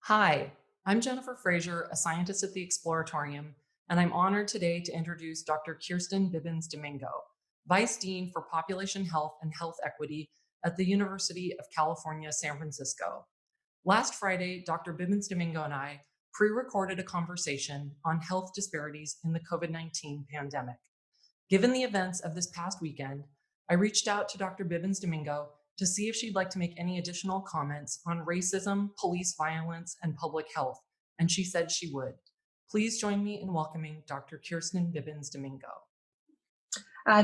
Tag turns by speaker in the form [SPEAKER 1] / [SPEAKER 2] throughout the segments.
[SPEAKER 1] Hi, I'm Jennifer Frazier, a scientist at the Exploratorium, and I'm honored today to introduce Dr. Kirsten Bibbins-Domingo, Vice Dean for Population Health and Health Equity at the University of California, San Francisco. Last Friday, Dr. Bibbins-Domingo and I pre-recorded a conversation on health disparities in the COVID-19 pandemic. Given the events of this past weekend, I reached out to Dr. Bibbins-Domingo to see if she'd like to make any additional comments on racism, police violence, and public health, and she said she would. Please join me in welcoming Dr. Kirsten Bibbins-Domingo.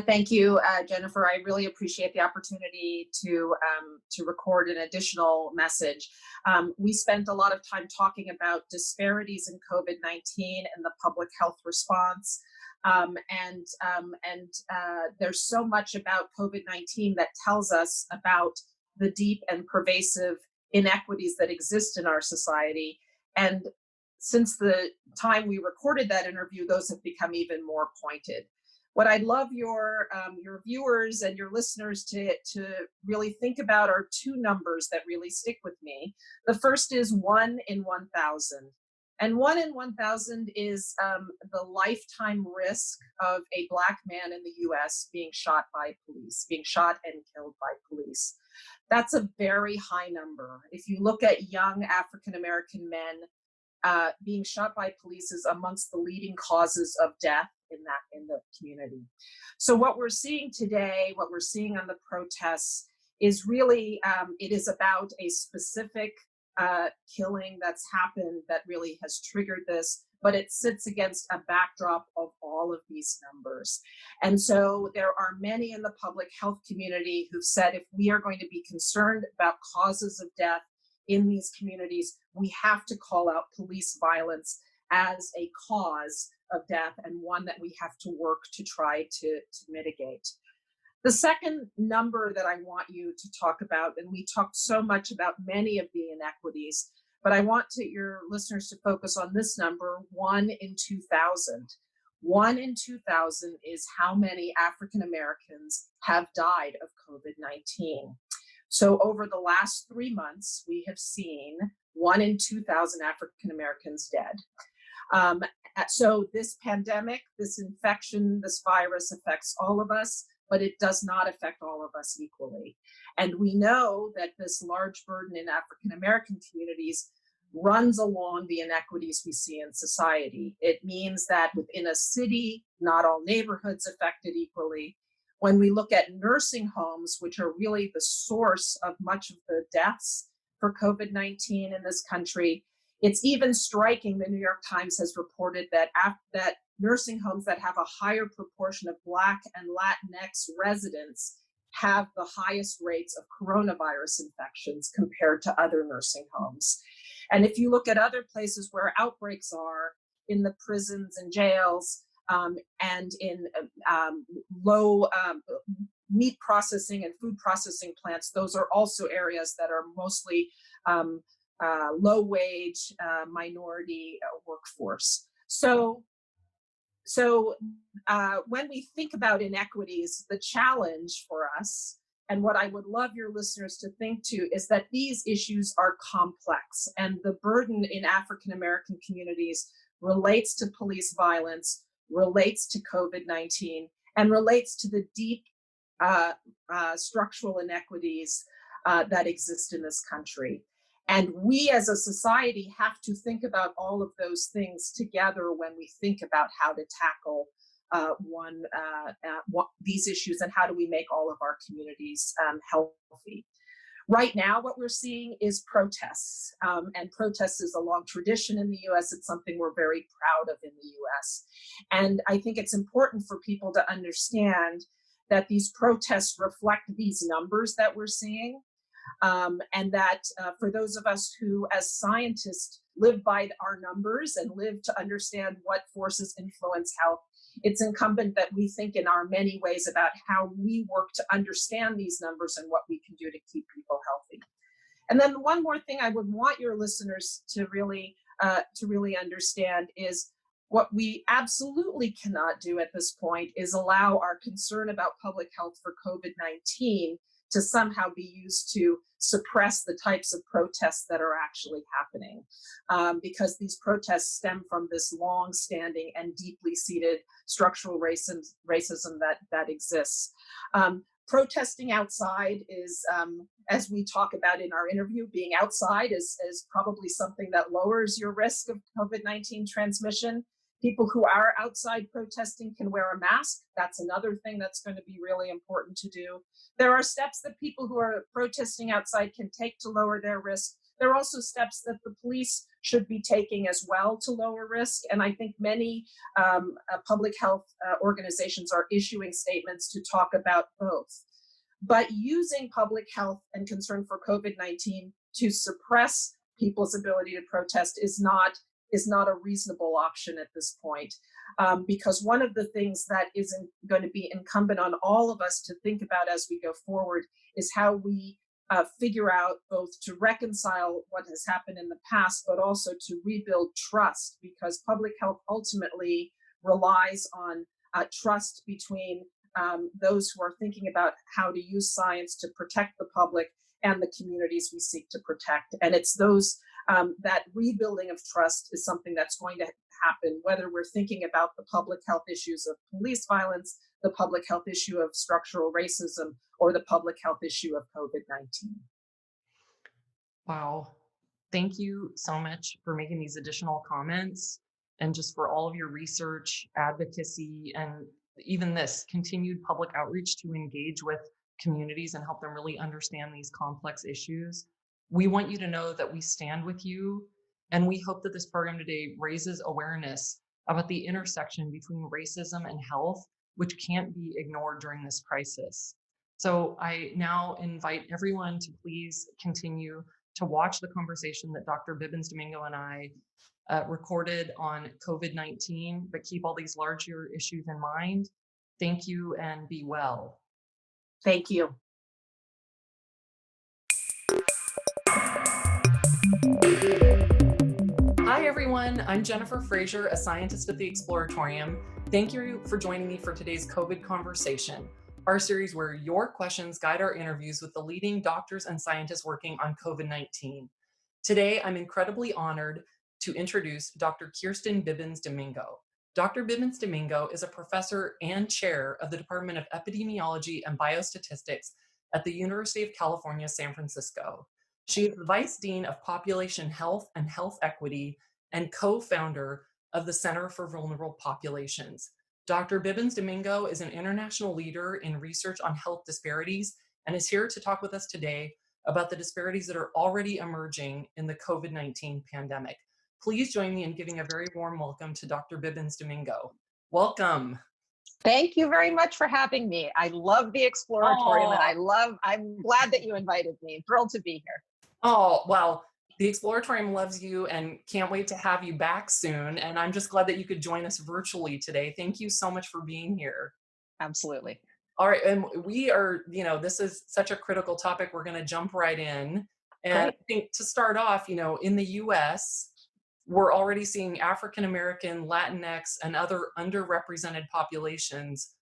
[SPEAKER 2] Thank you, Jennifer. I really appreciate the opportunity to record an additional message. We spent a lot of time talking about disparities in COVID-19 and the public health response. There's so much about COVID-19 that tells us about the deep and pervasive inequities that exist in our society. And since the time we recorded that interview, those have become even more pointed. What I'd love your viewers and your listeners to really think about are two numbers that really stick with me. The first is 1 in 1,000. And 1 in 1,000 is the lifetime risk of a Black man in the US being shot by police, being shot and killed by police. That's a very high number. If you look at young African-American men, being shot by police is amongst the leading causes of death in the community. So what we're seeing today, what we're seeing on the protests is really, it is about a specific killing that's happened that really has triggered this, but it sits against a backdrop of all of these numbers. And so there are many in the public health community who've said if we are going to be concerned about causes of death in these communities, we have to call out police violence as a cause of death and one that we have to work to try to mitigate. The second number that I want you to talk about, and we talked so much about many of the inequities, but I want your listeners to focus on this number, 1 in 2,000. 1 in 2,000 is how many African Americans have died of COVID-19. So over the last 3 months, we have seen 1 in 2,000 African Americans dead. So this pandemic, this infection, this virus affects all of us, but it does not affect all of us equally. And we know that this large burden in African American communities runs along the inequities we see in society. It means that within a city, not all neighborhoods affected equally. When we look at nursing homes, which are really the source of much of the deaths for COVID-19 in this country, it's even striking. The New York Times has reported that nursing homes that have a higher proportion of Black and Latinx residents have the highest rates of coronavirus infections compared to other nursing homes. And if you look at other places where outbreaks are, in the prisons and jails, and in low meat processing and food processing plants, those are also areas that are mostly low wage minority workforce. So when we think about inequities, the challenge for us, and what I would love your listeners to think to, is that these issues are complex, and the burden in African American communities relates to police violence, relates to COVID-19, and relates to the deep structural inequities that exist in this country. And we as a society have to think about all of those things together when we think about how to tackle these issues and how do we make all of our communities healthy. Right now, what we're seeing is protests, and protests is a long tradition in the US. It's something we're very proud of in the US. And I think it's important for people to understand that these protests reflect these numbers that we're seeing. And that for those of us who, as scientists, live by our numbers and live to understand what forces influence health, it's incumbent that we think in our many ways about how we work to understand these numbers and what we can do to keep people healthy. And then one more thing I would want your listeners to really understand is what we absolutely cannot do at this point is allow our concern about public health for COVID-19 to somehow be used to suppress the types of protests that are actually happening. because these protests stem from this long-standing and deeply seated structural racism that exists. Protesting outside is, as we talk about in our interview, being outside is probably something that lowers your risk of COVID-19 transmission. People who are outside protesting can wear a mask. That's another thing that's going to be really important to do. There are steps that people who are protesting outside can take to lower their risk. There are also steps that the police should be taking as well to lower risk. And I think many public health organizations are issuing statements to talk about both. But using public health and concern for COVID-19 to suppress people's ability to protest is not a reasonable option at this point. Because one of the things that is going to be incumbent on all of us to think about as we go forward is how we figure out both to reconcile what has happened in the past, but also to rebuild trust, because public health ultimately relies on trust between those who are thinking about how to use science to protect the public and the communities we seek to protect. And it's those that rebuilding of trust is something that's going to happen, whether we're thinking about the public health issues of police violence, the public health issue of structural racism, or the public health issue of COVID-19.
[SPEAKER 1] Wow. Thank you so much for making these additional comments and just for all of your research, advocacy, and even this continued public outreach to engage with communities and help them really understand these complex issues. We want you to know that we stand with you, and we hope that this program today raises awareness about the intersection between racism and health, which can't be ignored during this crisis. So I now invite everyone to please continue to watch the conversation that Dr. Bibbins-Domingo and I recorded on COVID-19, but keep all these larger issues in mind. Thank you and be well.
[SPEAKER 2] Thank you.
[SPEAKER 1] Hi, everyone. I'm Jennifer Frazier, a scientist at the Exploratorium. Thank you for joining me for today's COVID Conversation, our series where your questions guide our interviews with the leading doctors and scientists working on COVID-19. Today, I'm incredibly honored to introduce Dr. Kirsten Bibbins-Domingo. Dr. Bibbins-Domingo is a professor and chair of the Department of Epidemiology and Biostatistics at the University of California, San Francisco. She is the Vice Dean of Population Health and Health Equity and co-founder of the Center for Vulnerable Populations. Dr. Bibbins-Domingo is an international leader in research on health disparities and is here to talk with us today about the disparities that are already emerging in the COVID-19 pandemic. Please join me in giving a very warm welcome to Dr. Bibbins-Domingo. Welcome.
[SPEAKER 3] Thank you very much for having me. I love the Exploratorium, and I'm glad that you invited me. Thrilled to be here.
[SPEAKER 1] Oh, well, the Exploratorium loves you and can't wait to have you back soon. And I'm just glad that you could join us virtually today. Thank you so much for being here.
[SPEAKER 3] Absolutely.
[SPEAKER 1] All right. And we are, this is such a critical topic. We're going to jump right in. And
[SPEAKER 3] Great.
[SPEAKER 1] I think to start off, in the US, we're already seeing African-American, Latinx, and other underrepresented populations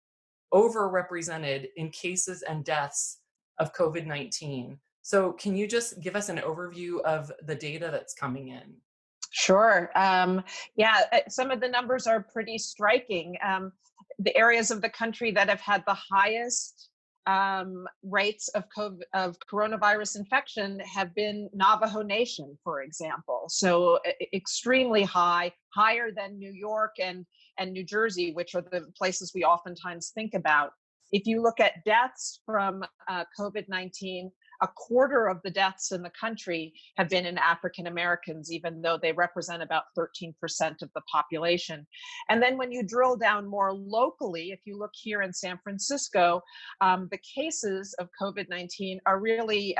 [SPEAKER 1] overrepresented in cases and deaths of COVID-19. So can you just give us an overview of the data that's coming in?
[SPEAKER 3] Sure. Some of the numbers are pretty striking. The areas of the country that have had the highest rates of coronavirus infection have been Navajo Nation, for example. So extremely high, higher than New York and New Jersey, which are the places we oftentimes think about. If you look at deaths from COVID-19, a quarter of the deaths in the country have been in African Americans, even though they represent about 13% of the population. And then when you drill down more locally, if you look here in San Francisco, the cases of COVID-19 are really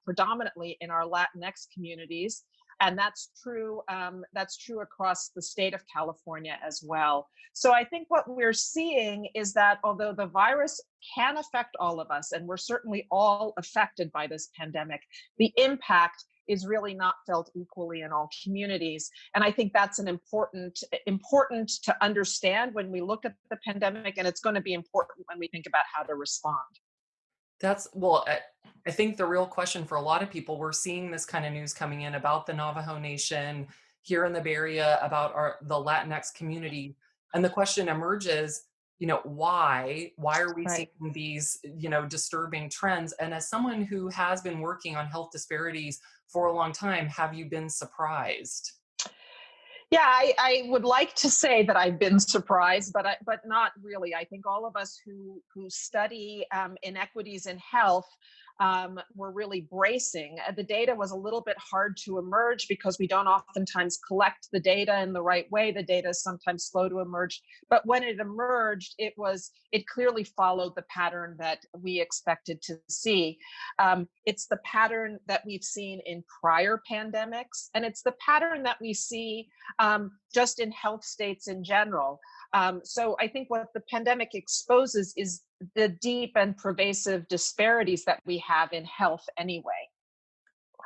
[SPEAKER 3] predominantly in our Latinx communities. And that's true across the state of California as well. So I think what we're seeing is that although the virus can affect all of us, and we're certainly all affected by this pandemic, the impact is really not felt equally in all communities. And I think that's an important to understand when we look at the pandemic, and it's going to be important when we think about how to respond.
[SPEAKER 1] I think the real question for a lot of people, we're seeing this kind of news coming in about the Navajo Nation here in the Bay Area, about the Latinx community. And the question emerges, why are we seeing
[SPEAKER 3] Right.
[SPEAKER 1] these, disturbing trends? And as someone who has been working on health disparities for a long time, have you been surprised?
[SPEAKER 3] Yeah, I would like to say that I've been surprised, but not really. I think all of us who study inequities in health were really bracing. The data was a little bit hard to emerge because we don't oftentimes collect the data in the right way. The data is sometimes slow to emerge, but when it emerged, it clearly followed the pattern that we expected to see. It's the pattern that we've seen in prior pandemics, and it's the pattern that we see just in health states in general. So I think what the pandemic exposes is the deep and pervasive disparities that we have in health anyway.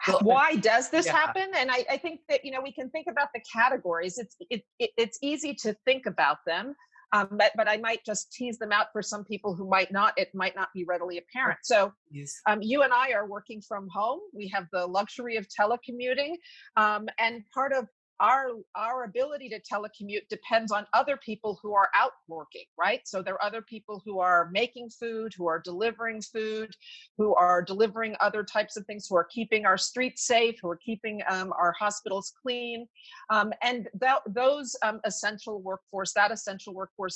[SPEAKER 1] Well,
[SPEAKER 3] Why does this
[SPEAKER 1] yeah.
[SPEAKER 3] happen? And I think that we can think about the categories. It's easy to think about them, but I might just tease them out for some people who might not. It might not be readily apparent. So
[SPEAKER 1] Yes.
[SPEAKER 3] you and I are working from home. We have the luxury of telecommuting, and part of our ability to telecommute depends on other people who are out working, right? So there are other people who are making food, who are delivering food, who are delivering other types of things, who are keeping our streets safe, who are keeping our hospitals clean, and those essential workforce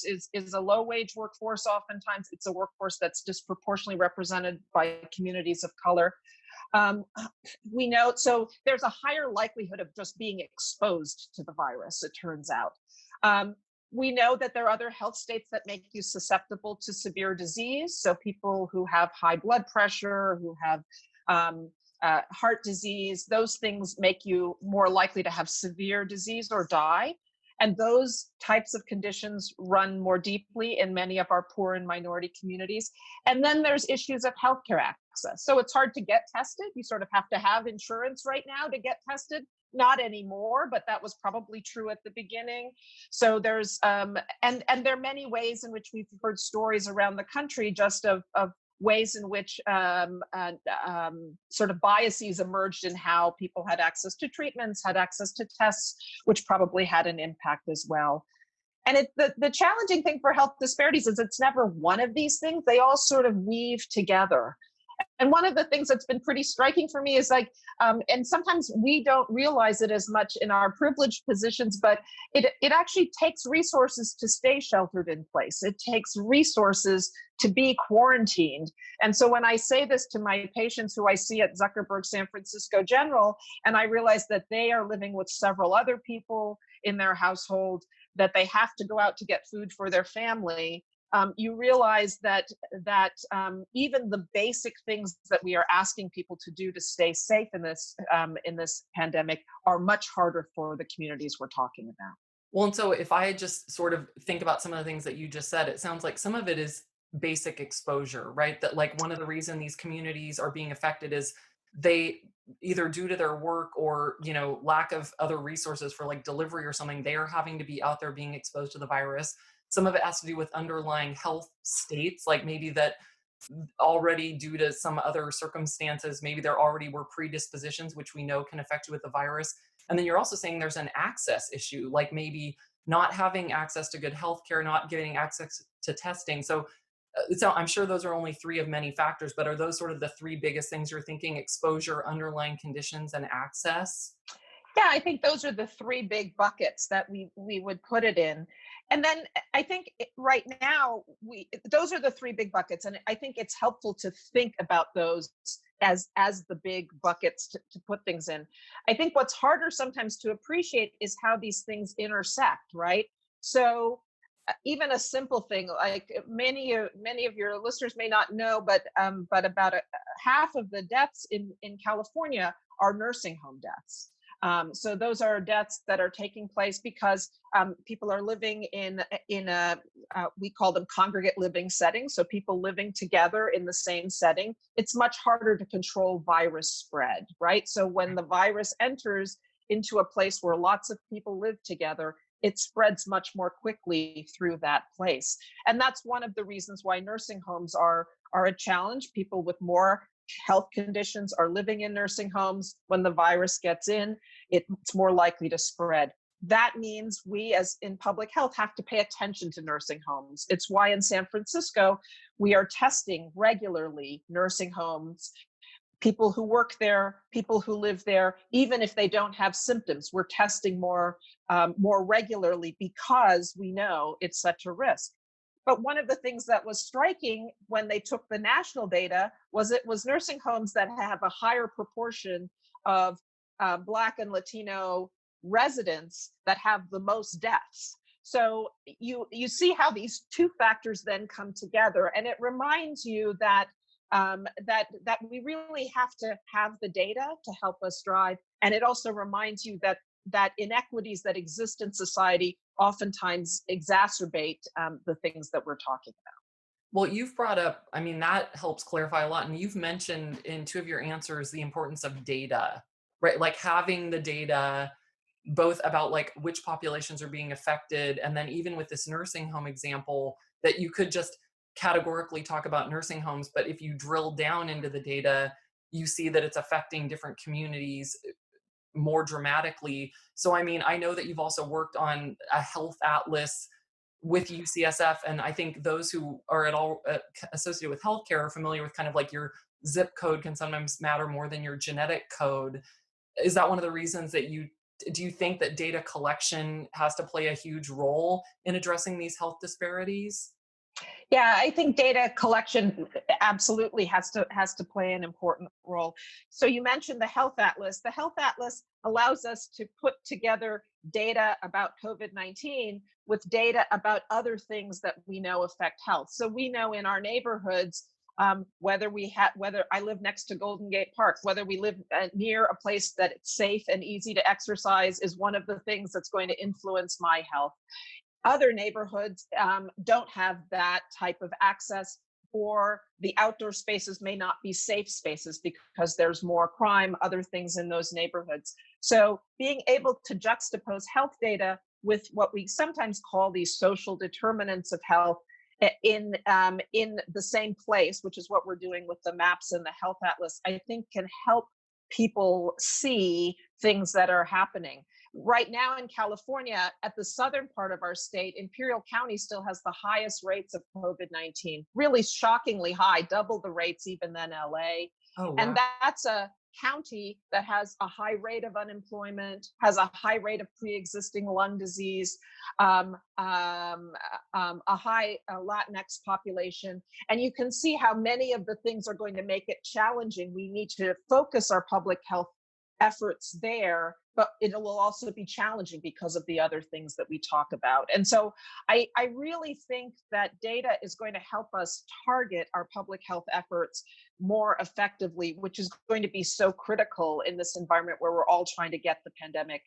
[SPEAKER 3] is a low wage workforce. Oftentimes, it's a workforce that's disproportionately represented by communities of color. We know, so there's a higher likelihood of just being exposed to the virus, it turns out. We know that there are other health states that make you susceptible to severe disease. So people who have high blood pressure, who have heart disease, those things make you more likely to have severe disease or die. And those types of conditions run more deeply in many of our poor and minority communities. And then there's issues of healthcare access. So it's hard to get tested. You sort of have to have insurance right now to get tested. Not anymore, but that was probably true at the beginning. So there's and there are many ways in which we've heard stories around the country just of ways in which sort of biases emerged in how people had access to treatments, had access to tests, which probably had an impact as well. And the challenging thing for health disparities is it's never one of these things. They all sort of weave together. And one of the things that's been pretty striking for me is and sometimes we don't realize it as much in our privileged positions, but it actually takes resources to stay sheltered in place. It takes resources to be quarantined. And so when I say this to my patients who I see at Zuckerberg San Francisco General, and I realize that they are living with several other people in their household, that they have to go out to get food for their family, you realize that even the basic things that we are asking people to do to stay safe in this pandemic are much harder for the communities we're talking about.
[SPEAKER 1] Well, and so if I just sort of think about some of the things that you just said, it sounds like some of it is basic exposure, right? That like one of the reasons these communities are being affected is they either due to their work or, lack of other resources for like delivery or something, they are having to be out there being exposed to the virus. Some of it has to do with underlying health states, like maybe that already due to some other circumstances, maybe there already were predispositions, which we know can affect you with the virus. And then you're also saying there's an access issue, like maybe not having access to good healthcare, not getting access to testing. So I'm sure those are only three of many factors, but are those sort of the three biggest things you're thinking: exposure, underlying conditions, and access?
[SPEAKER 3] Yeah, I think those are the three big buckets that we would put it in. And then I think right now those are the three big buckets, and I think it's helpful to think about those as the big buckets to put things in. I think what's harder sometimes to appreciate is how these things intersect, right? So even a simple thing like many of your listeners may not know, but about half of the deaths in California are nursing home deaths. So those are deaths that are taking place because people are living in a we call them congregate living settings. So people living together in the same setting. It's much harder to control virus spread, right? So when the virus enters into a place where lots of people live together, it spreads much more quickly through that place. And that's one of the reasons why nursing homes are a challenge. People with more health conditions are living in nursing homes. When the virus gets in, it's more likely to spread. That means we, as in public health, have to pay attention to nursing homes. It's why in San Francisco, we are testing regularly nursing homes, people who work there, people who live there, even if they don't have symptoms. We're testing more regularly because we know it's such a risk. But one of the things that was striking when they took the national data was it was nursing homes that have a higher proportion of Black and Latino residents that have the most deaths. So you see how these two factors then come together, and it reminds you that that we really have to have the data to help us drive, and it also reminds you that inequities that exist in society oftentimes exacerbate the things that we're talking about.
[SPEAKER 1] Well, you've brought up, I mean, that helps clarify a lot. And you've mentioned in two of your answers the importance of data, right? Like having the data both about like which populations are being affected, and then even with this nursing home example, that you could just categorically talk about nursing homes, but if you drill down into the data, you see that it's affecting different communities more dramatically. So, I mean, I know that you've also worked on a health atlas with UCSF, and I think those who are at all associated with healthcare are familiar with kind of like your zip code can sometimes matter more than your genetic code. Is that one of the reasons that do you think that data collection has to play a huge role in addressing these health disparities?
[SPEAKER 3] Yeah, I think data collection absolutely has to play an important role. So you mentioned the Health Atlas. The Health Atlas allows us to put together data about COVID-19 with data about other things that we know affect health. So we know in our neighborhoods, whether I live next to Golden Gate Park, whether we live near a place that it's safe and easy to exercise is one of the things that's going to influence my health. Other neighborhoods don't have that type of access, or the outdoor spaces may not be safe spaces because there's more crime, other things in those neighborhoods. So being able to juxtapose health data with what we sometimes call these social determinants of health in the same place, which is what we're doing with the maps and the Health Atlas, I think can help people see things that are happening. Right now in California, at the southern part of our state, Imperial County still has the highest rates of COVID-19, really shockingly high, double the rates even than LA.
[SPEAKER 1] Oh, wow.
[SPEAKER 3] And that's a county that has a high rate of unemployment, has a high rate of pre-existing lung disease, a high Latinx population. And you can see how many of the things are going to make it challenging. We need to focus our public health efforts there, but it will also be challenging because of the other things that we talk about. And so I really think that data is going to help us target our public health efforts more effectively, which is going to be so critical in this environment where we're all trying to get the pandemic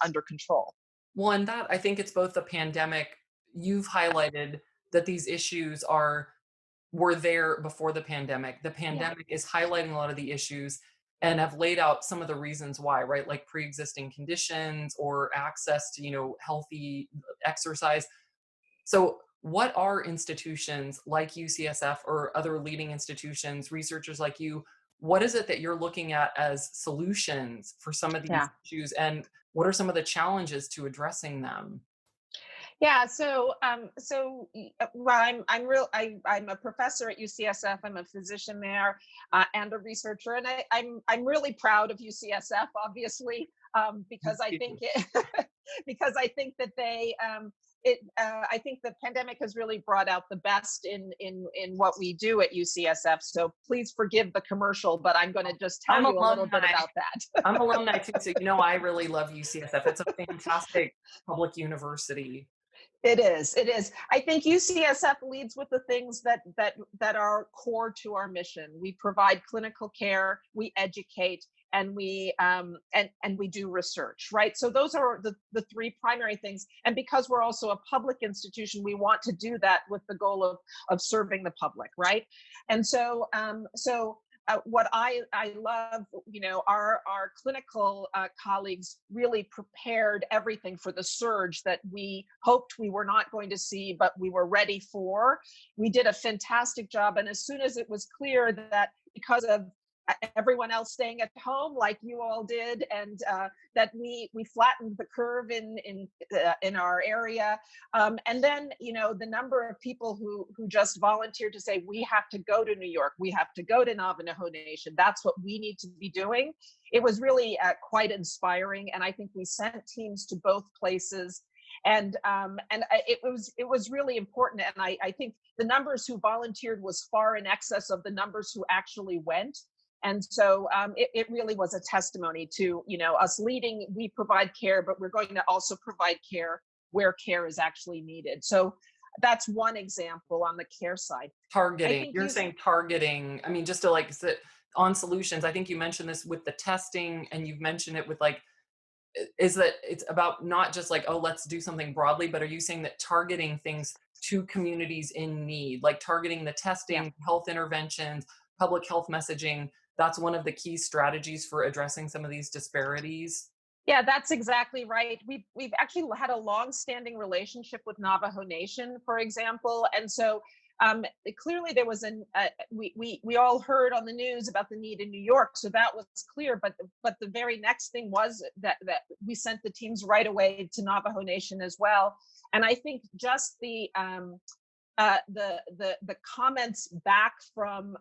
[SPEAKER 3] under control.
[SPEAKER 1] Well, and that I think it's both the pandemic. You've highlighted that these issues were there before the pandemic. The pandemic is highlighting a lot of the issues and have laid out some of the reasons why, right? Like pre-existing conditions or access to, healthy exercise. So what are institutions like UCSF or other leading institutions, researchers like you, what is it that you're looking at as solutions for some of these issues, and what are some of the challenges to addressing them?
[SPEAKER 3] Yeah, well, I'm a professor at UCSF. I'm a physician there and a researcher, and I'm really proud of UCSF, obviously, because I think because I think that I think the pandemic has really brought out the best in what we do at UCSF. So please forgive the commercial, but I'm going to just tell you a little bit about that.
[SPEAKER 1] I'm alumni too, so I really love UCSF. It's a fantastic public university.
[SPEAKER 3] It is. I think UCSF leads with the things that are core to our mission. We provide clinical care, we educate, and we do research, right? So those are the three primary things. And because we're also a public institution, we want to do that with the goal of serving the public, right? And so what I love, our clinical colleagues really prepared everything for the surge that we hoped we were not going to see, but we were ready for. We did a fantastic job. And as soon as it was clear that because of everyone else staying at home, like you all did, and that we flattened the curve in our area, and then the number of people who just volunteered to say we have to go to New York, we have to go to Navajo Nation. That's what we need to be doing. It was really quite inspiring, and I think we sent teams to both places. And it was really important, and I think the numbers who volunteered was far in excess of the numbers who actually went. And so it really was a testimony to, us leading. We provide care, but we're going to also provide care where care is actually needed. So that's one example on the care side.
[SPEAKER 1] Targeting, you're saying targeting, I mean, just to like sit on solutions. I think you mentioned this with the testing, and you've mentioned it with like, is that it's about not just like, oh, let's do something broadly, but are you saying that targeting things to communities in need, like targeting the testing, health interventions, public health messaging, that's one of the key strategies for addressing some of these disparities?
[SPEAKER 3] Yeah, that's exactly right. We've actually had a long-standing relationship with Navajo Nation, for example, and so clearly there was we all heard on the news about the need in New York, so that was clear. But the very next thing was that we sent the teams right away to Navajo Nation as well, and I think just the comments back from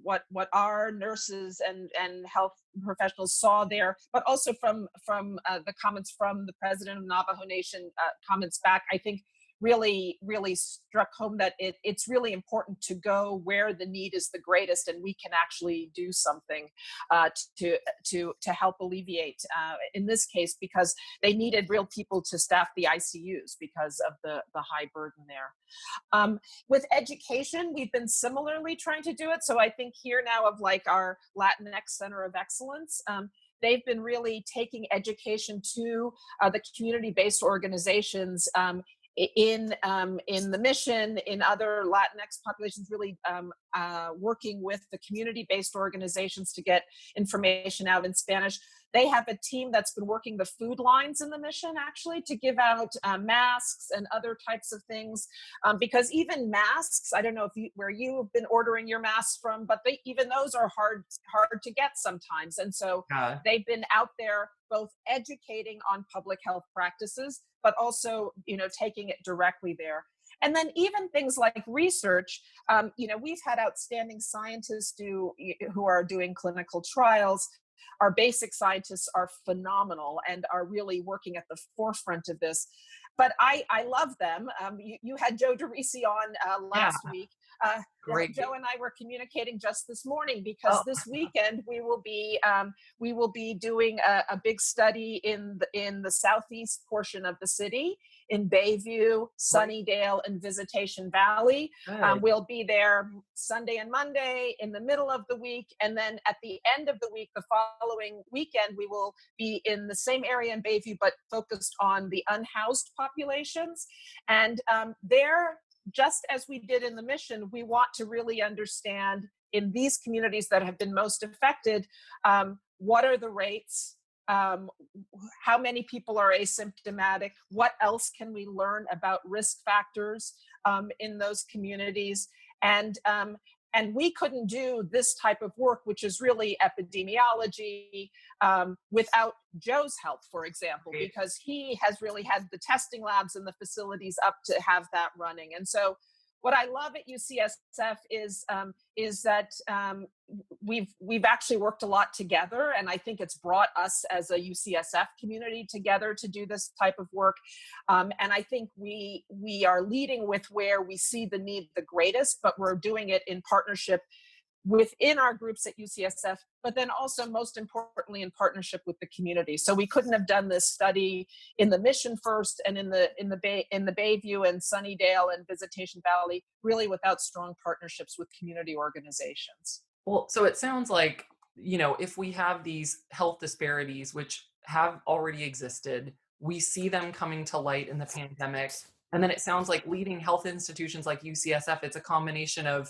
[SPEAKER 3] what our nurses and health professionals saw there, but also from the comments from the president of Navajo Nation, comments back, I think really struck home that it's really important to go where the need is the greatest, and we can actually do something to help alleviate. In this case, because they needed real people to staff the ICUs because of the high burden there. With education, we've been similarly trying to do it. So I think here now of like our Latinx Center of Excellence, they've been really taking education to the community-based organizations in the mission, in other Latinx populations, really working with the community-based organizations to get information out in Spanish. They have a team that's been working the food lines in the mission, actually, to give out masks and other types of things. Because even masks, I don't know where you have been ordering your masks from, but even those are hard to get sometimes. And so they've been out there both educating on public health practices, but also, taking it directly there. And then even things like research, we've had outstanding scientists who are doing clinical trials. Our basic scientists are phenomenal and are really working at the forefront of this. But I love them. You had Joe DeRisi on last week.
[SPEAKER 1] Great.
[SPEAKER 3] Joe and I were communicating just this morning because this weekend we will be doing a big study in the southeast portion of the city, in Bayview, Sunnydale, and Visitation Valley. We'll be there Sunday and Monday in the middle of the week, and then at the end of the week, the following weekend, we will be in the same area in Bayview, but focused on the unhoused populations. And there, just as we did in the mission, we want to really understand in these communities that have been most affected, what are the rates? How many people are asymptomatic? What else can we learn about risk factors in those communities? And we couldn't do this type of work, which is really epidemiology, without Joe's help, for example, because he has really had the testing labs and the facilities up to have that running. And so what I love at UCSF is that we've actually worked a lot together, and I think it's brought us as a UCSF community together to do this type of work. And I think we are leading with where we see the need the greatest, but we're doing it in partnership within our groups at UCSF, but then also most importantly in partnership with the community. So we couldn't have done this study in the mission first and in the Bayview and Sunnydale and Visitation Valley really without strong partnerships with community organizations.
[SPEAKER 1] Well, so it sounds like, if we have these health disparities, which have already existed, we see them coming to light in the pandemic. And then it sounds like leading health institutions like UCSF, it's a combination of,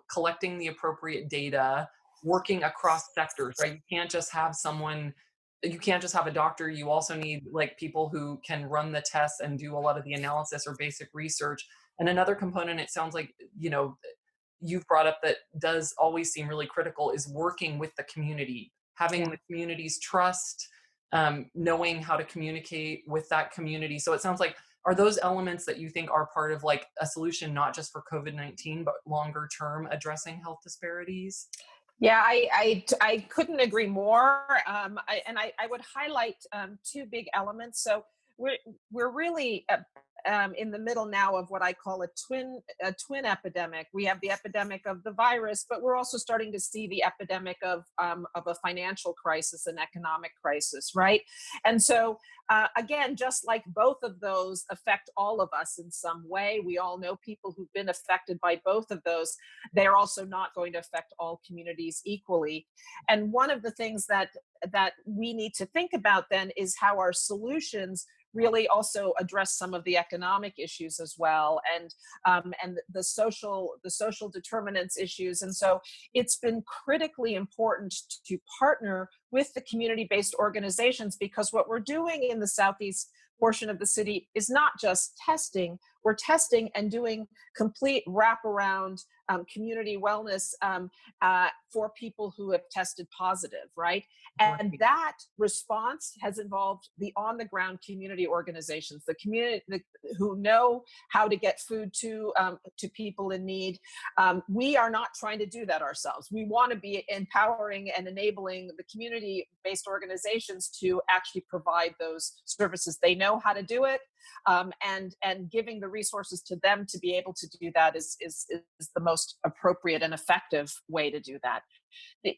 [SPEAKER 1] collecting the appropriate data, working across sectors, right? You can't just have a doctor. You also need like people who can run the tests and do a lot of the analysis or basic research. And another component, it sounds like, you've brought up that does always seem really critical is working with the community, having
[SPEAKER 3] Yeah.
[SPEAKER 1] the community's trust, knowing how to communicate with that community. So it sounds like, are those elements that you think are part of like a solution, not just for COVID-19, but longer term addressing health disparities?
[SPEAKER 3] Yeah, I couldn't agree more. I would highlight two big elements. So we're really in the middle now of what I call a twin epidemic. We have the epidemic of the virus, but we're also starting to see the epidemic of a financial crisis, an economic crisis, right? And so again, just like both of those affect all of us in some way, we all know people who've been affected by both of those. They're also not going to affect all communities equally. And one of the things that we need to think about then is how our solutions really also address some of the economic issues as well, and the social determinants issues. And so it's been critically important to partner with the community-based organizations, because what we're doing in the southeast portion of the city is not just testing. We're testing and doing complete wraparound community wellness for people who have tested positive, right? And
[SPEAKER 1] Right.
[SPEAKER 3] that response has involved the on-the-ground community organizations, the community who know how to get food to people in need. We are not trying to do that ourselves. We want to be empowering and enabling the community-based organizations to actually provide those services. They know how to do it. And giving the resources to them to be able to do that is the most appropriate and effective way to do that.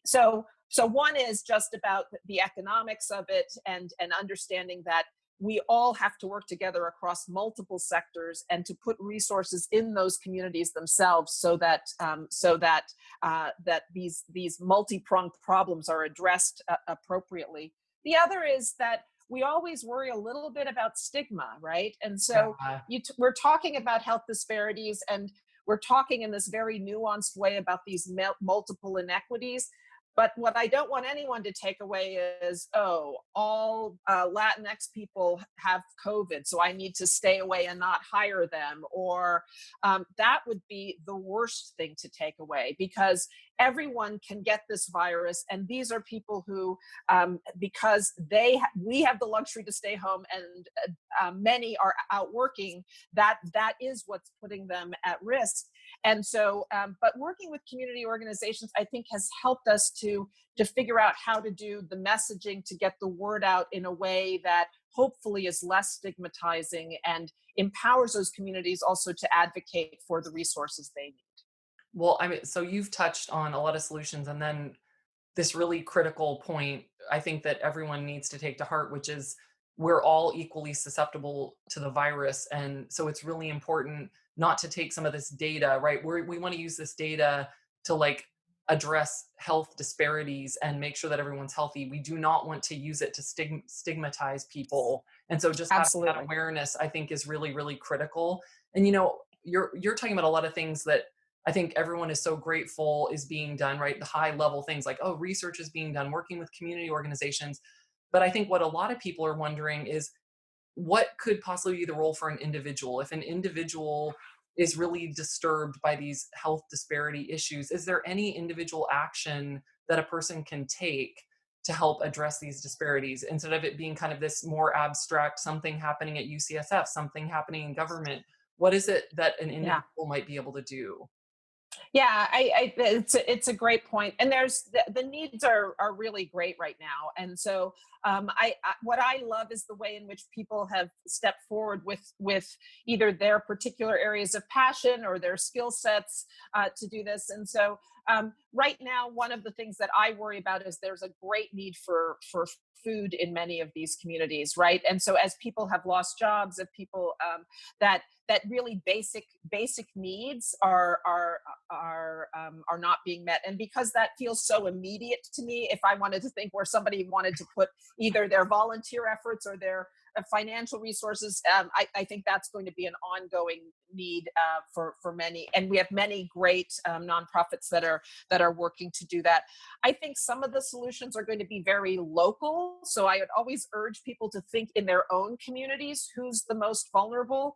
[SPEAKER 3] So one is just about the economics of it, and understanding that we all have to work together across multiple sectors and to put resources in those communities themselves, so that that these multi-pronged problems are addressed appropriately. The other is that we always worry a little bit about stigma, right? And so
[SPEAKER 1] Yeah.
[SPEAKER 3] we're talking about health disparities, and we're talking in this very nuanced way about these multiple inequities. But what I don't want anyone to take away is, oh, all Latinx people have COVID, so I need to stay away and not hire them. Or that would be the worst thing to take away, because everyone can get this virus. And these are people who, because we have the luxury to stay home, and many are out working, that is what's putting them at risk. And so, but working with community organizations, I think, has helped us to figure out how to do the messaging to get the word out in a way that hopefully is less stigmatizing and empowers those communities also to advocate for the resources they need.
[SPEAKER 1] Well, I mean, so you've touched on a lot of solutions, and then this really critical point I think that everyone needs to take to heart, which is we're all equally susceptible to the virus. And so it's really important not to take some of this data, right? We want to use this data to like address health disparities and make sure that everyone's healthy. We do not want to use it to stigmatize people. And so just having that
[SPEAKER 3] Absolutely.
[SPEAKER 1] awareness, I think, is really, really critical. And you're talking about a lot of things that I think everyone is so grateful is being done, right? The high level things like, oh, research is being done, working with community organizations. But I think what a lot of people are wondering is what could possibly be the role for an individual? If an individual is really disturbed by these health disparity issues, is there any individual action that a person can take to help address these disparities instead of it being kind of this more abstract, something happening at UCSF, something happening in government? What is it that an
[SPEAKER 3] Yeah.
[SPEAKER 1] individual might be able to do?
[SPEAKER 3] Yeah, it's a great point, and there's the needs are really great right now, and so what I love is the way in which people have stepped forward with either their particular areas of passion or their skill sets to do this, and so right now one of the things that I worry about is there's a great need for food in many of these communities, right? And so as people have lost jobs, if people that really basic needs are not being met, and because that feels so immediate to me, if I wanted to think where somebody wanted to put either their volunteer efforts or their financial resources. I think that's going to be an ongoing need for many, and we have many great nonprofits that are working to do that. I think some of the solutions are going to be very local, so I would always urge people to think in their own communities who's the most vulnerable,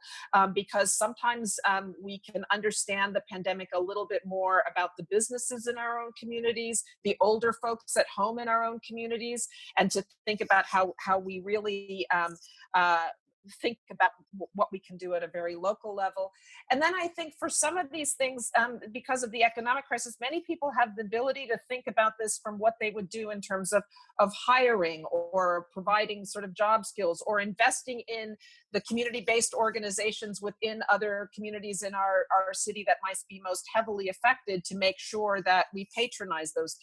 [SPEAKER 3] because sometimes we can understand the pandemic a little bit more about the businesses in our own communities, the older folks at home in our own communities, and to think about how we really think about what we can do at a very local level. And then I think for some of these things, because of the economic crisis, many people have the ability to think about this from what they would do in terms of hiring or providing sort of job skills or investing in the community-based organizations within other communities in our city that might be most heavily affected, to make sure that we patronize those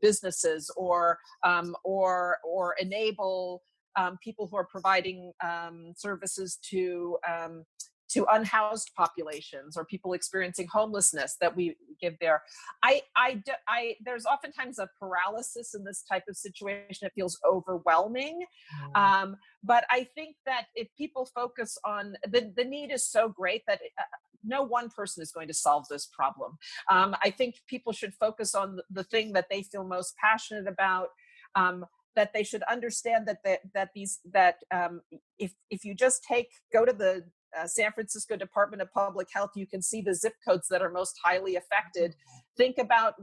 [SPEAKER 3] businesses or enable people who are providing services to unhoused populations or people experiencing homelessness, that we give there. There's oftentimes a paralysis in this type of situation. It feels overwhelming. But I think that if people focus on the need is so great that no one person is going to solve this problem. I think people should focus on the thing that they feel most passionate about. That they should understand that if you just go to the San Francisco Department of Public Health, you can see the zip codes that are most highly affected. Think about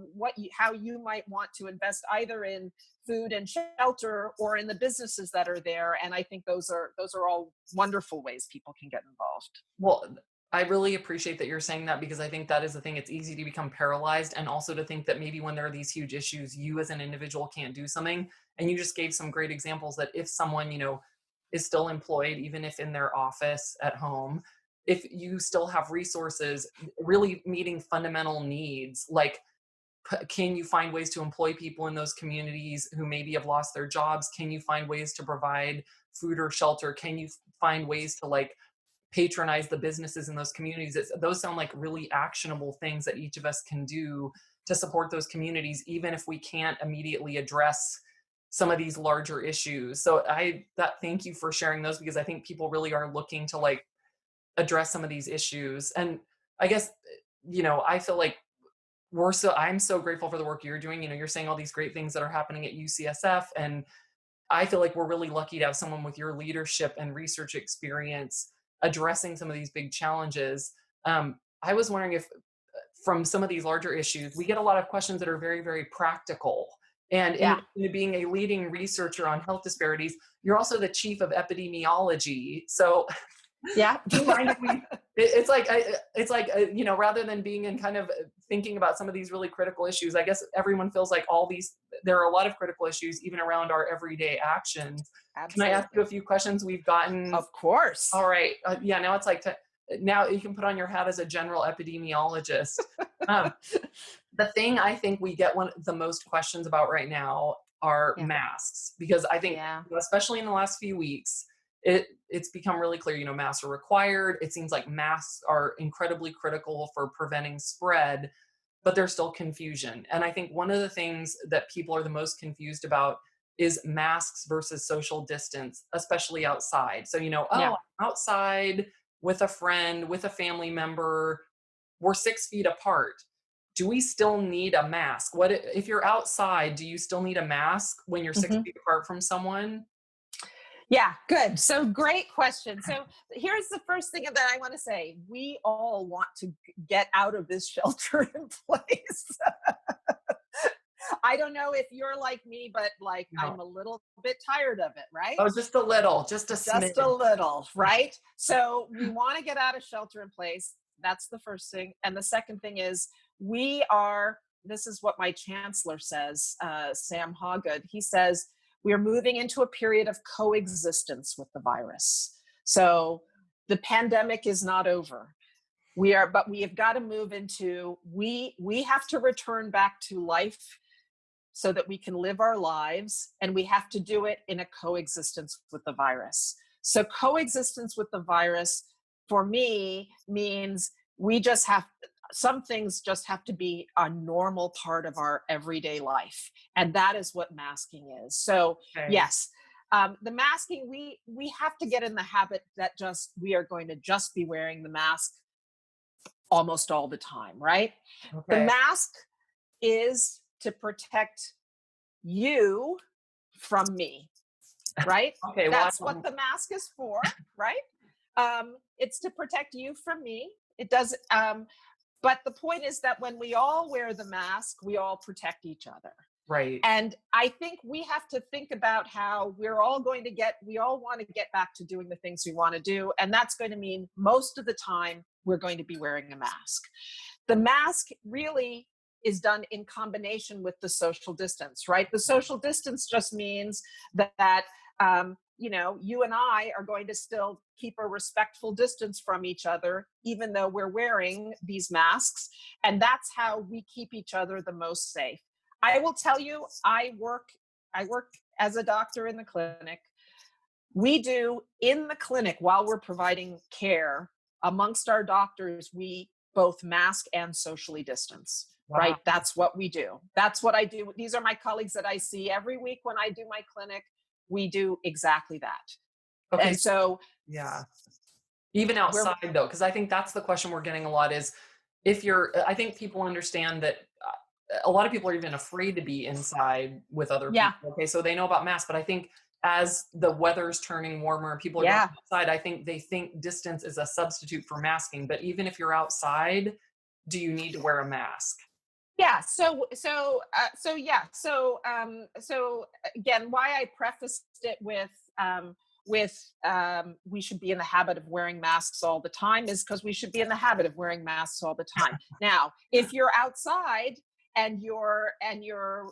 [SPEAKER 3] how you might want to invest either in food and shelter or in the businesses that are there. And I think those are all wonderful ways people can get involved.
[SPEAKER 1] Well, I really appreciate that you're saying that, because I think that is the thing. It's easy to become paralyzed, and also to think that maybe when there are these huge issues, you as an individual can't do something. And you just gave some great examples that if someone, is still employed, even if in their office at home, if you still have resources really meeting fundamental needs, like can you find ways to employ people in those communities who maybe have lost their jobs? Can you find ways to provide food or shelter? Can you find ways to patronize the businesses in those communities? Those sound like really actionable things that each of us can do to support those communities, even if we can't immediately address some of these larger issues. So thank you for sharing those, because I think people really are looking to address some of these issues. And I guess, I feel like I'm so grateful for the work you're doing. You're saying all these great things that are happening at UCSF, and I feel like we're really lucky to have someone with your leadership and research experience addressing some of these big challenges. I was wondering if from some of these larger issues, we get a lot of questions that are very, very practical. And in addition to being a leading researcher on health disparities, you're also the chief of epidemiology. So
[SPEAKER 3] yeah,
[SPEAKER 1] do you mind if rather than being in kind of thinking about some of these really critical issues, I guess everyone feels like there are a lot of critical issues even around our everyday actions. Absolutely. Can I ask you a few questions we've gotten?
[SPEAKER 3] Of course.
[SPEAKER 1] All right. Now it's now you can put on your hat as a general epidemiologist. The thing I think we get one of the most questions about right now are masks, because I think, especially in the last few weeks, it's become really clear, masks are required. It seems like masks are incredibly critical for preventing spread, but there's still confusion. And I think one of the things that people are the most confused about is masks versus social distance, especially outside. So, I'm outside with a friend, with a family member, we're 6 feet apart. Do we still need a mask? What if you're outside, do you still need a mask when you're 6 feet apart from someone?
[SPEAKER 3] Yeah, good. So great question. So here's the first thing that I want to say. We all want to get out of this shelter in place. I don't know if you're like me, but no. I'm a little bit tired of it, right?
[SPEAKER 1] Oh, just a little, just a
[SPEAKER 3] little, right? So we want to get out of shelter in place. That's the first thing. And the second thing is this is what my chancellor says, Sam Hawgood. He says, we are moving into a period of coexistence with the virus. So the pandemic is not over. But we have got to move into, we have to return back to life so that we can live our lives, and we have to do it in a coexistence with the virus. So coexistence with the virus, for me, means some things just have to be a normal part of our everyday life. And that is what masking is. So yes, The masking, we have to get in the habit that we are going to just be wearing the mask almost all the time, right? The
[SPEAKER 1] Okay.
[SPEAKER 3] mask is to protect you from me, right?
[SPEAKER 1] Okay. Well,
[SPEAKER 3] That's what the mask is for, right? It's to protect you from me. It does. But the point is that when we all wear the mask, we all protect each other.
[SPEAKER 1] right.
[SPEAKER 3] And I think we have to think about how we all want to get back to doing the things we want to do. And that's going to mean most of the time, we're going to be wearing a mask. The mask really is done in combination with the social distance, right? The social distance just means that, you and I are going to still keep a respectful distance from each other, even though we're wearing these masks. And that's how we keep each other the most safe. I will tell you, I work as a doctor in the clinic. We do in the clinic, while we're providing care amongst our doctors, we both mask and socially distance.
[SPEAKER 1] Wow.
[SPEAKER 3] Right? That's what we do. That's what I do. These are my colleagues that I see every week when I do my clinic. We do exactly that.
[SPEAKER 1] Okay.
[SPEAKER 3] And so,
[SPEAKER 1] yeah. Even outside though, because I think that's the question we're getting a lot is I think people understand that a lot of people are even afraid to be inside with other
[SPEAKER 3] yeah,
[SPEAKER 1] people. Okay. So they know about masks, but I think as the weather's turning warmer and people are going
[SPEAKER 3] yeah.
[SPEAKER 1] outside, I think they think distance is a substitute for masking. But even if you're outside, do you need to wear a mask?
[SPEAKER 3] Yeah. So again, why I prefaced it with we should be in the habit of wearing masks all the time is because we should be in the habit of wearing masks all the time. Now, if you're outside and you're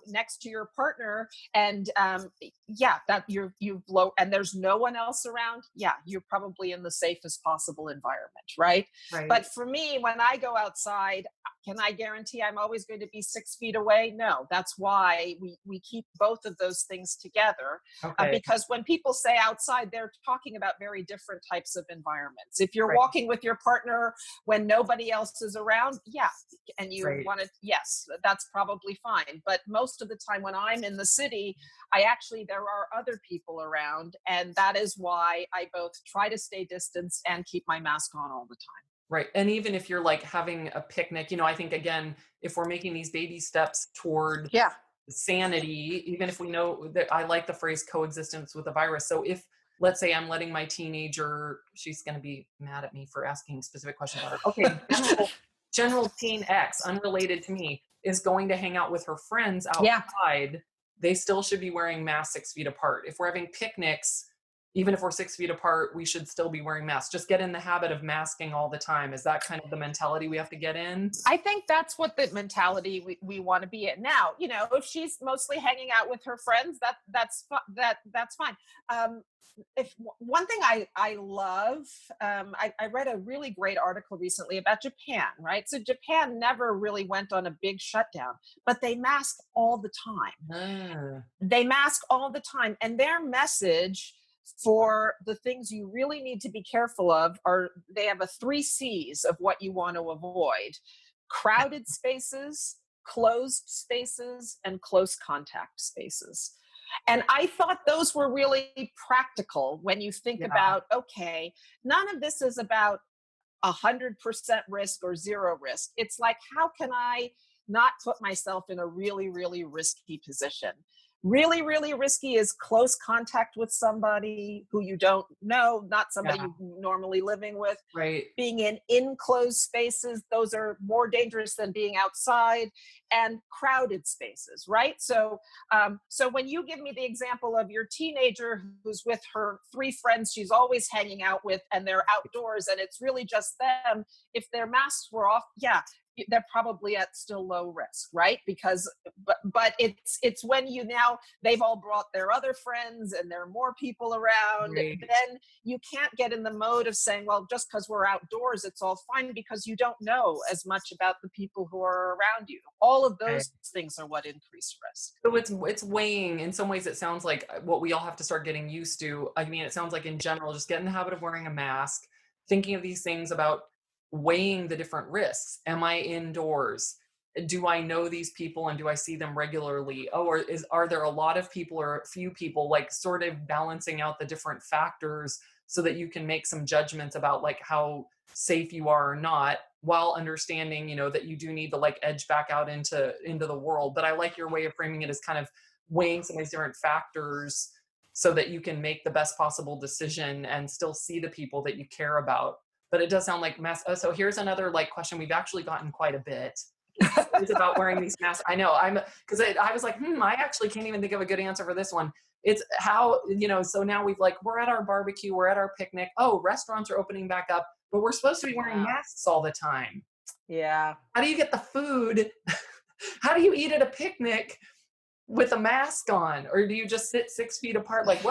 [SPEAKER 3] next to your partner and that you've low and there's no one else around, you're probably in the safest possible environment, right?
[SPEAKER 1] Right.
[SPEAKER 3] But for me, when I go outside, can I guarantee I'm always going to be 6 feet away? No. That's why we keep both of those things together.
[SPEAKER 1] Okay.
[SPEAKER 3] Because when people say outside, they're talking about very different types of environments. If you're
[SPEAKER 1] Right.
[SPEAKER 3] walking with your partner when nobody else is around, and you
[SPEAKER 1] Right.
[SPEAKER 3] want to, yes, that's probably fine. But most of the time when I'm in the city, there are other people around. And that is why I both try to stay distanced and keep my mask on all the time.
[SPEAKER 1] Right. And even if you're like having a picnic, I think again, if we're making these baby steps toward sanity, even if we know that I like the phrase coexistence with the virus. So if, let's say I'm letting my teenager, she's going to be mad at me for asking specific questions about her. Okay. General teen X, unrelated to me, is going to hang out with her friends outside. They still should be wearing masks 6 feet apart. If we're having picnics, even if we're 6 feet apart, we should still be wearing masks. Just get in the habit of masking all the time. Is that kind of the mentality we have to get in?
[SPEAKER 3] I think that's what the mentality we want to be in. Now, if she's mostly hanging out with her friends, that's fine. If one thing I love, I read a really great article recently about Japan, right? So Japan never really went on a big shutdown, but they mask all the time. They mask all the time. And their message for the things you really need to be careful of they have a 3 C's of what you want to avoid: crowded spaces, closed spaces, and close contact spaces. And I thought those were really practical when you think about, okay, none of this is about 100% risk or 0 risk. It's like, how can I not put myself in a really, really risky position? Really, really risky is close contact with somebody who you don't know, not somebody you're normally living with.
[SPEAKER 1] Right.
[SPEAKER 3] Being in enclosed spaces, those are more dangerous than being outside, and crowded spaces, right? So when you give me the example of your teenager who's with her 3 friends she's always hanging out with, and they're outdoors and it's really just them, if their masks were off, they're probably at still low risk, right? But it's when they've all brought their other friends and there are more people around,
[SPEAKER 1] right.
[SPEAKER 3] Then you can't get in the mode of saying, well, just because we're outdoors, it's all fine, because you don't know as much about the people who are around you. All of those things are what increase risk.
[SPEAKER 1] So it's weighing. In some ways, it sounds like what we all have to start getting used to. I mean, it sounds like in general, just get in the habit of wearing a mask, thinking of these things about weighing the different risks. Am I indoors? do I know these people and do I see them regularly? Oh, or are there a lot of people or a few people, like sort of balancing out the different factors so that you can make some judgments about like how safe you are or not, while understanding, that you do need to like edge back out into the world. But I like your way of framing it as kind of weighing some of these different factors so that you can make the best possible decision and still see the people that you care about. But it does sound like so here's another like question we've actually gotten quite a bit. It's about wearing these masks. I know because I was like, I actually can't even think of a good answer for this one. It's how, so now we're at our barbecue, we're at our picnic. Oh, restaurants are opening back up, but we're supposed to be wearing masks all the time.
[SPEAKER 3] Yeah.
[SPEAKER 1] How do you get the food? How do you eat at a picnic with a mask on? Or do you just sit 6 feet apart? Like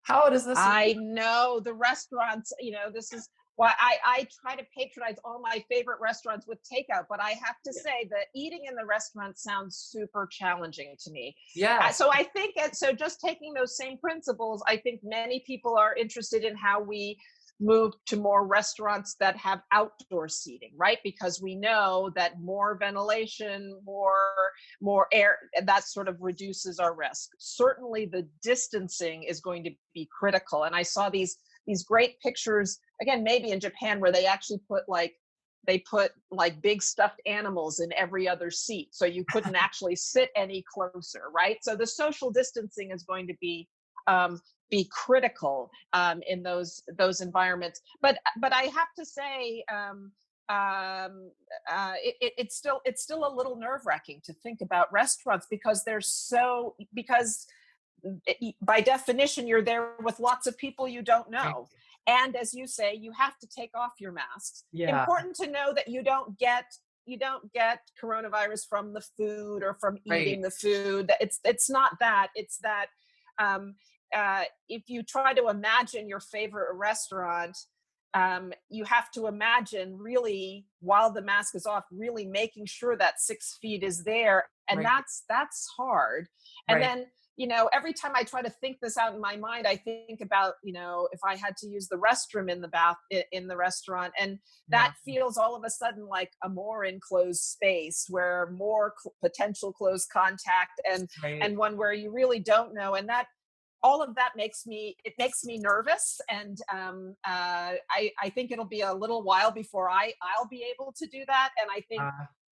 [SPEAKER 1] how does this?
[SPEAKER 3] I know the restaurants, this is why I try to patronize all my favorite restaurants with takeout, but I have to say that eating in the restaurant sounds super challenging to me.
[SPEAKER 1] Yeah.
[SPEAKER 3] So I think, so just taking those same principles, I think many people are interested in how we move to more restaurants that have outdoor seating, right? Because we know that more ventilation, more air, that sort of reduces our risk. Certainly the distancing is going to be critical. And I saw these great pictures, again, maybe in Japan, where they actually put big stuffed animals in every other seat. So you couldn't actually sit any closer, right? So the social distancing is going to be critical in those environments. But I have to say, it's still a little nerve-wracking to think about restaurants because by definition you're there with lots of people you don't know. And as you say, you have to take off your masks.
[SPEAKER 1] Yeah.
[SPEAKER 3] Important to know that you don't get coronavirus from the food or from eating the food. It's not that. It's that if you try to imagine your favorite restaurant, you have to imagine really, while the mask is off, really making sure that 6 feet is there. And that's hard. And then, every time I try to think this out in my mind, I think about, if I had to use the restroom in the restaurant, and that feels all of a sudden like a more enclosed space where more potential close contact and one where you really don't know. And that, all of that makes me nervous. And I think it'll be a little while before I'll be able to do that. And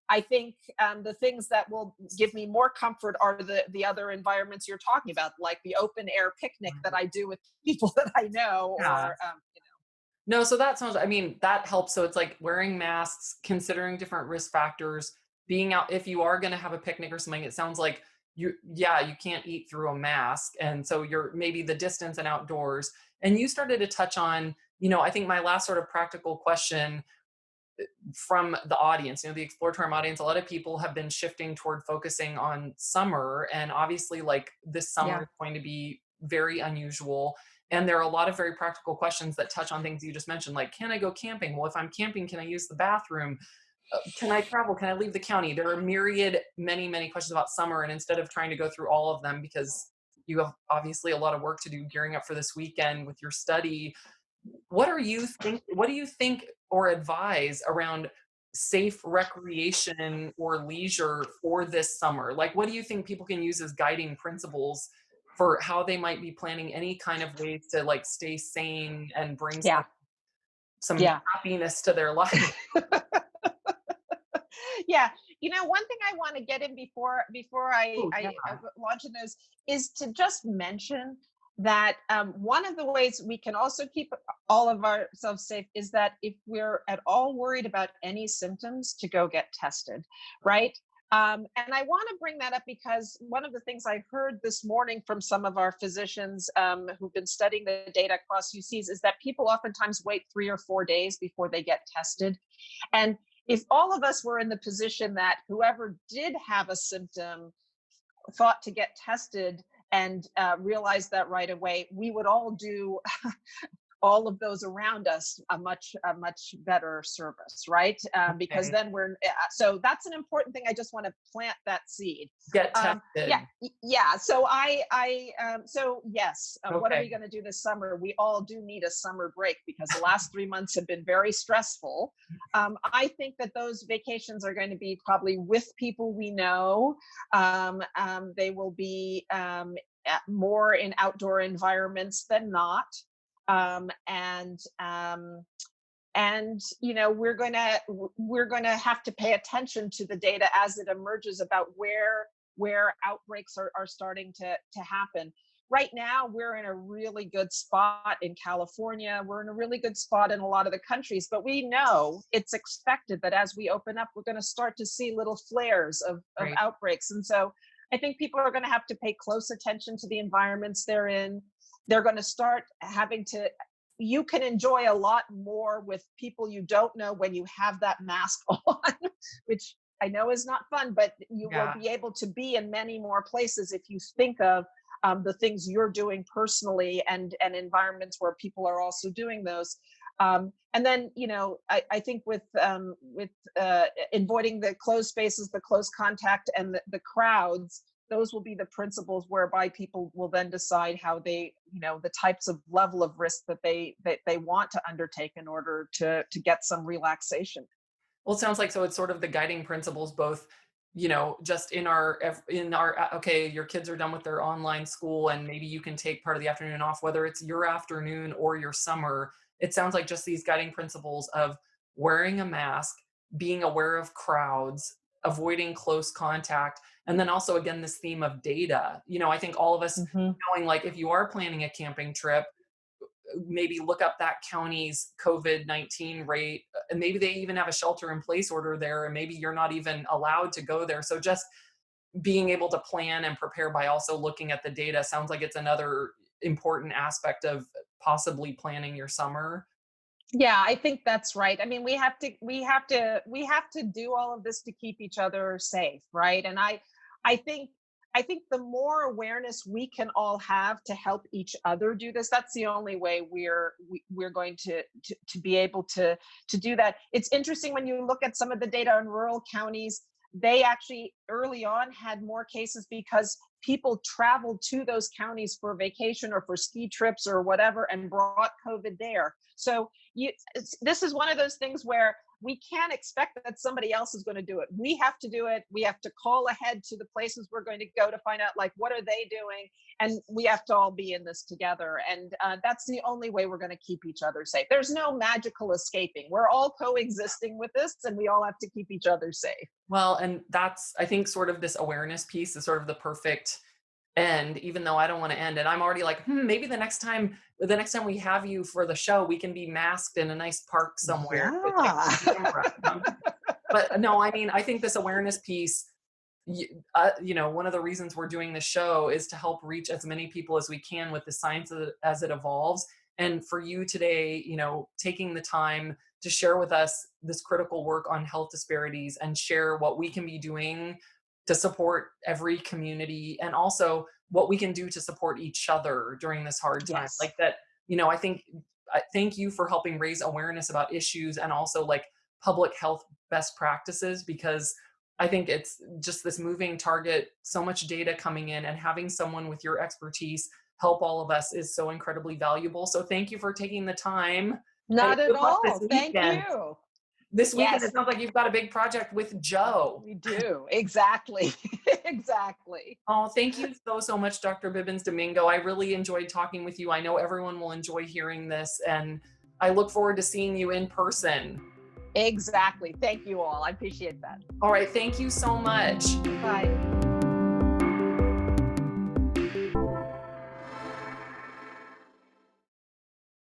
[SPEAKER 3] I think the things that will give me more comfort are the other environments you're talking about, like the open air picnic that I do with people that I know, or
[SPEAKER 1] No, so that sounds, that helps. So it's like wearing masks, considering different risk factors, being out, if you are going to have a picnic or something, it sounds like you can't eat through a mask. And so you're maybe the distance and outdoors. And you started to touch on, I think my last sort of practical question from the audience, the Exploratorium audience, a lot of people have been shifting toward focusing on summer. And obviously like this summer is going to be very unusual. And there are a lot of very practical questions that touch on things you just mentioned, like, can I go camping? Well, if I'm camping, can I use the bathroom? Can I travel? Can I leave the county? There are many, many questions about summer. And instead of trying to go through all of them, because you have obviously a lot of work to do gearing up for this weekend with your study, what do you think or advise around safe recreation or leisure for this summer? Like, what do you think people can use as guiding principles for how they might be planning any kind of ways to like stay sane and bring some happiness to their life?
[SPEAKER 3] Yeah. One thing I want to get in before I launch in those is to just mention that one of the ways we can also keep all of ourselves safe is that if we're at all worried about any symptoms, to go get tested, right? And I want to bring that up because one of the things I heard this morning from some of our physicians who've been studying the data across UCs is that people oftentimes wait 3 or 4 days before they get tested. And if all of us were in the position that whoever did have a symptom thought to get tested and realized that right away, we would all do all of those around us a much better service, right? Because
[SPEAKER 1] Okay.
[SPEAKER 3] then so that's an important thing. I just want to plant that seed.
[SPEAKER 1] Get tested.
[SPEAKER 3] Yeah. So so yes, what are we
[SPEAKER 1] Okay.
[SPEAKER 3] going to do this summer? We all do need a summer break because the last 3 months have been very stressful. I think that those vacations are going to be probably with people we know. They will be more in outdoor environments than not. We're going to have to pay attention to the data as it emerges about where outbreaks are starting to happen. Right now, we're in a really good spot in California. We're in a really good spot in a lot of the countries, but we know it's expected that as we open up, we're going to start to see little flares of
[SPEAKER 1] Right.
[SPEAKER 3] outbreaks. And so I think people are going to have to pay close attention to the environments they're in. They're going to start having to, you can enjoy a lot more with people you don't know when you have that mask on, which I know is not fun, but you
[SPEAKER 1] Yeah.
[SPEAKER 3] will be able to be in many more places if you think of the things you're doing personally and environments where people are also doing those. And then, I think with avoiding the closed spaces, the close contact, and the crowds, those will be the principles whereby people will then decide how they, the types of level of risk that they want to undertake in order to get some relaxation.
[SPEAKER 1] Well, it sounds like, so it's sort of the guiding principles, both, just in our, okay, your kids are done with their online school and maybe you can take part of the afternoon off, whether it's your afternoon or your summer. It sounds like just these guiding principles of wearing a mask, being aware of crowds, avoiding close contact, and then also, again, this theme of data. I think all of us
[SPEAKER 3] Mhm.
[SPEAKER 1] knowing, like, if you are planning a camping trip, maybe look up that county's COVID-19 rate, and maybe they even have a shelter in place order there, and maybe you're not even allowed to go there. So just being able to plan and prepare by also looking at the data sounds like it's another important aspect of possibly planning your summer.
[SPEAKER 3] Yeah, I think that's right. I mean, we have to do all of this to keep each other safe, right? And I think the more awareness we can all have to help each other do this, that's the only way we're going to be able to do that. It's interesting when you look at some of the data in rural counties, they actually early on had more cases because people traveled to those counties for vacation or for ski trips or whatever and brought COVID there. So this is one of those things where we can't expect that somebody else is going to do it. We have to do it. We have to call ahead to the places we're going to go to find out, like, what are they doing? And we have to all be in this together. And that's the only way we're going to keep each other safe. There's no magical escaping. We're all coexisting with this, and we all have to keep each other safe.
[SPEAKER 1] Well, and that's, I think, sort of this awareness piece is sort of the perfect end, even though I don't want to end it. I'm already like, maybe the next time we have you for the show, we can be masked in a nice park somewhere with, like,
[SPEAKER 3] Yeah.
[SPEAKER 1] a camera. But no, I mean, I think this awareness piece, one of the reasons we're doing this show is to help reach as many people as we can with the science as it evolves. And for you today, taking the time to share with us this critical work on health disparities and share what we can be doing to support every community, and also what we can do to support each other during this hard time.
[SPEAKER 3] Yes.
[SPEAKER 1] Like that, I thank you for helping raise awareness about issues and also, like, public health best practices, because I think it's just this moving target, so much data coming in, and having someone with your expertise help all of us is so incredibly valuable. So thank you for taking the time. And
[SPEAKER 3] Not at
[SPEAKER 1] good luck this
[SPEAKER 3] all. Thank
[SPEAKER 1] weekend.
[SPEAKER 3] you.
[SPEAKER 1] This weekend,
[SPEAKER 3] Yes,
[SPEAKER 1] it sounds like you've got a big project with Joe.
[SPEAKER 3] we do. Exactly. Exactly.
[SPEAKER 1] Oh, thank you so much, Dr. Bibbins-Domingo. I really enjoyed talking with you. I know everyone will enjoy hearing this, and I look forward to seeing you in person.
[SPEAKER 3] Exactly. Thank you all. I appreciate that.
[SPEAKER 1] All right, thank you so much.
[SPEAKER 3] Bye.